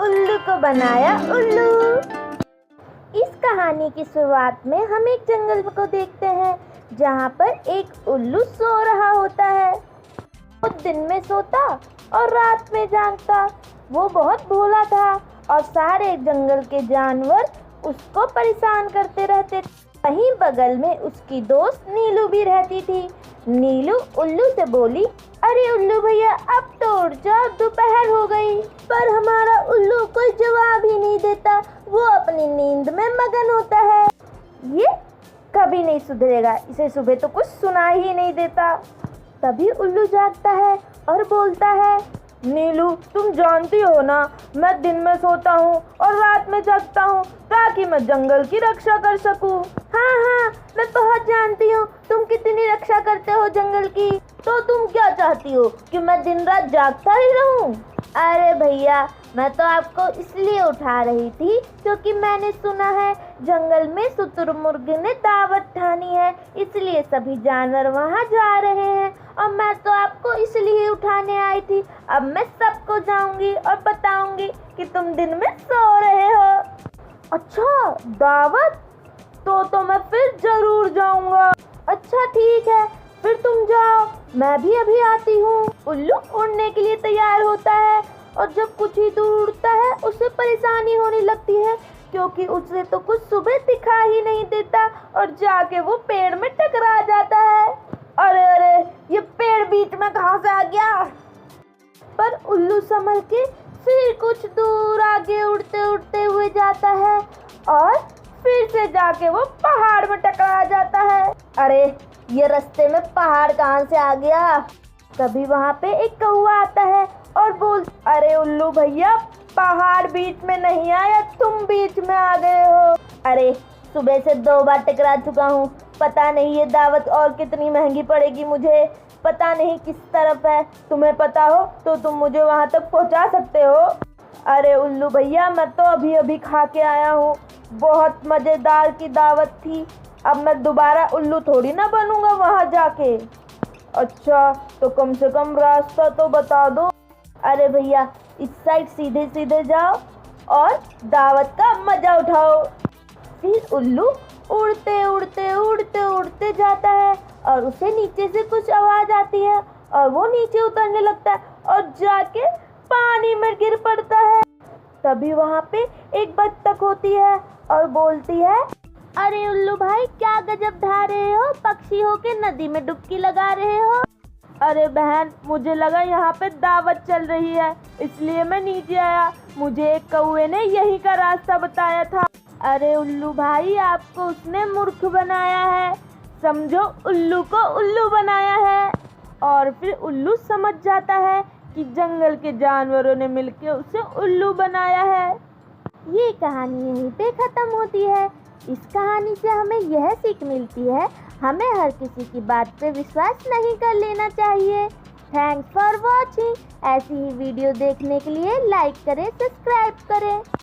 उल्लू को बनाया उल्लू। इस कहानी की शुरुआत में हम एक जंगल को देखते हैं जहाँ पर एक उल्लू सो रहा होता है। वो दिन में सोता और रात में जागता। वो बहुत भोला था और सारे जंगल के जानवर उसको परेशान करते रहते थे। वहीं बगल में उसकी दोस्त नीलू भी रहती थी। नीलू उल्लू से बोली, अरे उल्लू भैया अब तो उठ जाओ, दोपहर हो गई। पर हमारा उल्लू कोई जवाब ही नहीं देता, वो अपनी नींद में मगन होता है। ये कभी नहीं सुधरेगा, इसे सुबह तो कुछ सुनाई ही नहीं देता। तभी उल्लू जागता है और बोलता है, नीलू तुम जानती हो ना, मैं दिन में सोता हूँ और रात में जगता हूँ ताकि मैं जंगल की रक्षा कर सकूँ। हाँ, मैं बहुत जानती हूँ तुम कितनी रक्षा करते हो जंगल की। तो तुम क्या चाहती हो कि मैं दिन रात जागता ही रहूँ? अरे भैया, मैं तो आपको इसलिए उठा रही थी क्योंकि मैंने सुना है जंगल में शुतुरमुर्ग ने दावत ठानी है, इसलिए सभी जानवर वहाँ जा रहे हैं और मैं तो आपको इसलिए उठाने आई थी। अब मैं सबको जाऊंगी और बताऊंगी कि तुम दिन में सो रहे हो। अच्छा, दावत? तो मैं फिर जरूर जाऊंगा। अच्छा ठीक है, फिर तुम जाओ, मैं भी अभी आती हूँ। उल्लू उड़ने के लिए तैयार होता है और जब कुछ ही दूर उड़ता है उसे परेशानी होने लगती है क्योंकि उसे तो कुछ सुबह दिखा ही नहीं देता और जाके वो पेड़ में टकरा जाता है। अरे ये पेड़ बीच में कहाँ से आ गया? पर उल्लू संभल के फिर कुछ दूर आगे उड़ते उड़ते हुए जाता है और फिर से जाके वो पहाड़ में टकरा जाता है। अरे ये रास्ते में पहाड़ कहाँ से आ गया? तभी वहाँ पे एक कौवा आता है और बोल, अरे उल्लू भैया, पहाड़ बीच में नहीं आया, तुम बीच में आ गए हो। अरे सुबह से 2 बार टकरा चुका हूँ, पता नहीं ये दावत और कितनी महंगी पड़ेगी मुझे, पता नहीं किस तरफ है। तुम्हें पता हो तो तुम मुझे वहाँ तक पहुँचा सकते हो? अरे उल्लू भैया, मैं तो अभी अभी खा के आया हूँ, बहुत मज़ेदार की दावत थी। अब मैं दोबारा उल्लू थोड़ी ना बनूंगा वहाँ जाके। अच्छा तो कम से कम रास्ता तो बता दो। अरे भैया, इस साइड सीधे सीधे जाओ और दावत का मजा उठाओ। फिर उल्लू उड़ते उड़ते उड़ते उड़ते जाता है और उसे नीचे से कुछ आवाज आती है और वो नीचे उतरने लगता है और जाके पानी में गिर पड़ता है। तभी वहाँ पे एक बत्तख होती है और बोलती है, अरे उल्लू भाई, क्या गजब ढा रहे हो, पक्षी हो के नदी में डुबकी लगा रहे हो। अरे बहन, मुझे लगा यहाँ पे दावत चल रही है इसलिए मैं नीचे आया, मुझे एक कौवे ने यहीं का रास्ता बताया था। अरे उल्लू भाई, आपको उसने मूर्ख बनाया है, समझो उल्लू को उल्लू बनाया है। और फिर उल्लू समझ जाता है कि जंगल के जानवरों ने मिलकर उसे उल्लू बनाया है। ये कहानी यहीं पे ख़त्म होती है। इस कहानी से हमें यह सीख मिलती है, हमें हर किसी की बात पे विश्वास नहीं कर लेना चाहिए। Thanks for watching. ऐसी ही वीडियो देखने के लिए लाइक करें, सब्सक्राइब करें।